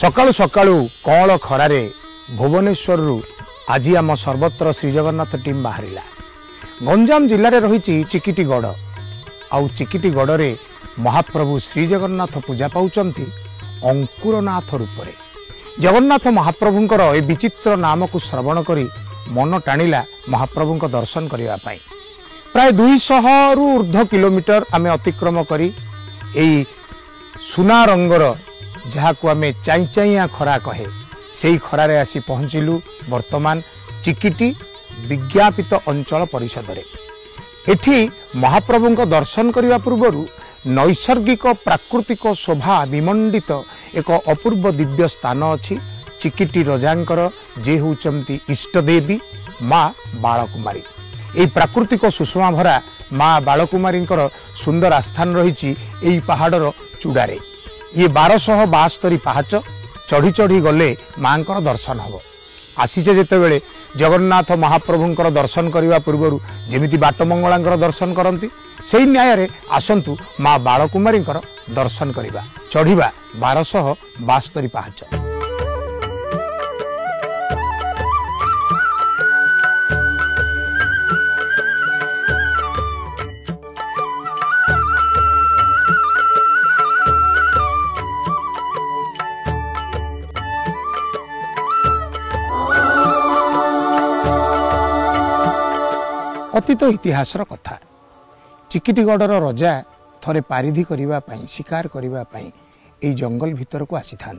सकाळु सकाळु कौल खरारे भुवनेश्वर आज आम सर्वत्र श्रीजगन्नाथ टीम बाहरिला। गंजाम जिले रही चिकिटीगढ़ आउ चिकिटीगढ़ महाप्रभु श्रीजगन्नाथ पूजा पाउचंती अंकुरनाथ रूप में। जगन्नाथ महाप्रभुंकर ए विचित्र नाम को श्रवण करी मन टाणिला महाप्रभु दर्शन करने। प्राय 200 रु ऊर्ध्व किलोमीटर आमे अतिक्रम करी एई सुना रंगर जहाँ को आमे चाई चाइया खरा कहे से खरारे आसी पहुँचलु वर्तमान चिकिटी विज्ञापित अंचल परिषद रे। एठी महाप्रभु दर्शन करने पूर्व नैसर्गिक प्राकृतिक शोभा विमंडित एक अपूर्व दिव्य स्थान अच्छी चिकिटी रजांकर जे होचंती इष्टदेवी माँ बालकुमारी। এই प्राकृतिक सुषमा भरा माँ बालकुमारी सुंदर आस्थान रही पहाड़र चूड़ारे। ये 1272 पहाच चढ़ी चढ़ी गले माँ दर्शन हम। आसीचे जेतेबेले जगन्नाथ महाप्रभुंकर दर्शन करने पूर्व जेमिति बाटमंगला दर्शन करती से न्याय रे आसंतु माँ बालकुमारी दर्शन करवा चढ़ा 1272 पहाच। अतीत इतिहासर कथा चिकिटीगढ़ रजा थरे पारिधि करने शिकार करने जंगल भितर को आसी था।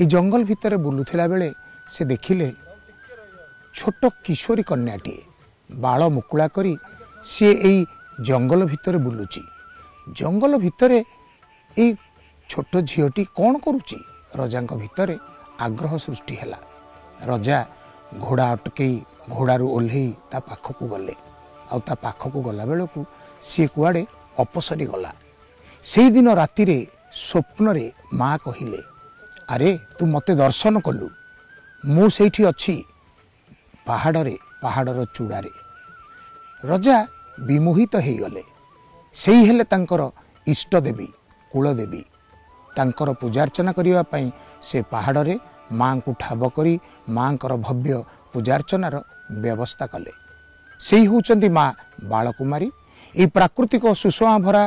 जंगल भितर बुलुला बेले से देखिले छोट किशोरी कन्याटी बाल मुकुला करी सी एई जंगल भितर बुलुची। जंगल भितर ए छोट झीटी कौन करुची रजांक भितर आग्रह सृष्टि हैला। रजा घोड़ा अटकई घोड़ारू ओह्लई ता पाखक गले आ ता पाखक गला बेलू सी कुआड़े अपसरी गला। से दिन राति रे स्वप्न रे माँ कहिले अरे तू मते दर्शन कलु मु सेठी अच्छी पहाड़र चूड़ारे। रजा विमोहित हो गले। से ही हेले तांकर इष्टदेवी कुलदेवी। तांकर पूजार्चना करने से पहाड़े माँ को ठाब करी माँ भव्य पूजार्चनार व्यवस्था कले। से ही होचंती माँ बालकुमारी। ये प्राकृतिक सुषमा भरा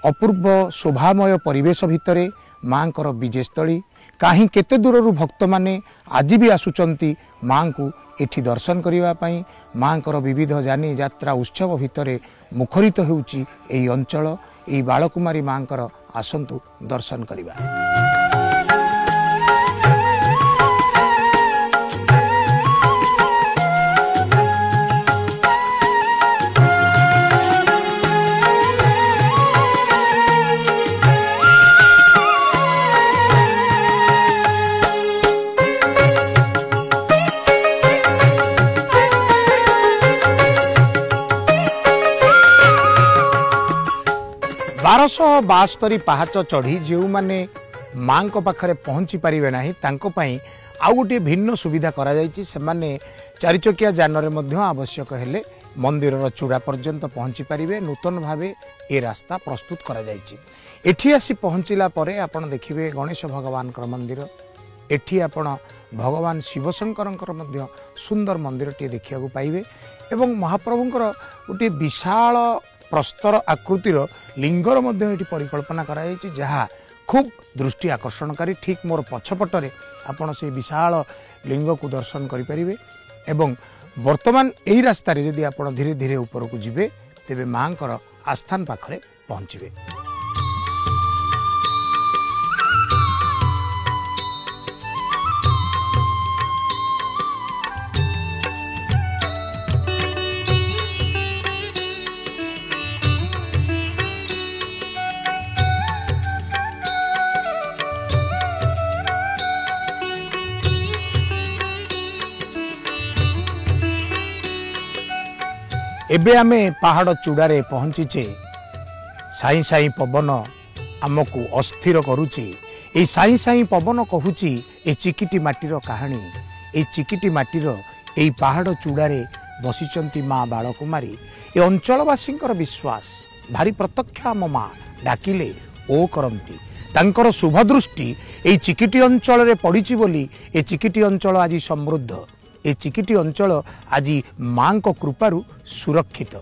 अपूर्व शोभामय परिवेश भितरे माँ विजेस्थली कहीं केते दूर भक्त माने आज भी आसुचंती माँ को एठी दर्शन करने। माँ विविध जानी यात्रा उत्सव भितरे मुखरित होउची एई अंचल। एई बालकुमारी माँ आसंतु दर्शन करवा। बारश 72 पहाच चढ़ी जो मैंने माँ पाखरे पहुँची पारे ना आउ गोटे भिन्न सुविधा करा जायछि। से माने चारिचकिया जान रे आवश्यक हेले मंदिर चूड़ा पर्यंत पहुँची पारे। नूतन भावे ए रास्ता प्रस्तुत करा जायछि। एठी आसी पहुँचला परे आपण देखिबे गणेश भगवान मंदिर। एठी आपण भगवान शिवशंकर सुंदर मंदिर टी देखिया पाइबे एवं महाप्रभुंकर गोटे विशाल प्रस्तर आकृतिर लिंगर मध्य परिकल्पना कराई जहाँ खूब दृष्टि आकर्षणकारी। ठीक मोर पछपटरे आपण से विशाल लिंग को दर्शन करें। एवं वर्तमान यही रास्तार जदि आप धीरे धीरे ऊपर को जीवे तेबे माँ आस्थान पाखरे पहुँचे। एबे आमे पहाड़ चूड़ारे पहुँचीचे। साई साई पवन आमको अस्थिर करुची। ए साई साई पवन कहूची ए चिकिटी माटीर कहानी। ए चिकिटी माटीर ए पहाड़ चूड़ारे बसिचंती माँ बालकुमारी। ए अंचलवासी विश्वास भारी प्रत्यक्ष आम माँ डाकिले ओ करती तांकर शुभदृष्टि ए चिकिटी अंचल रे पड़िछि बोली ए चिकिटी अंचल आज समृद्ध ए चिकिटी अंचल आज मां को कृपारु सुरक्षित।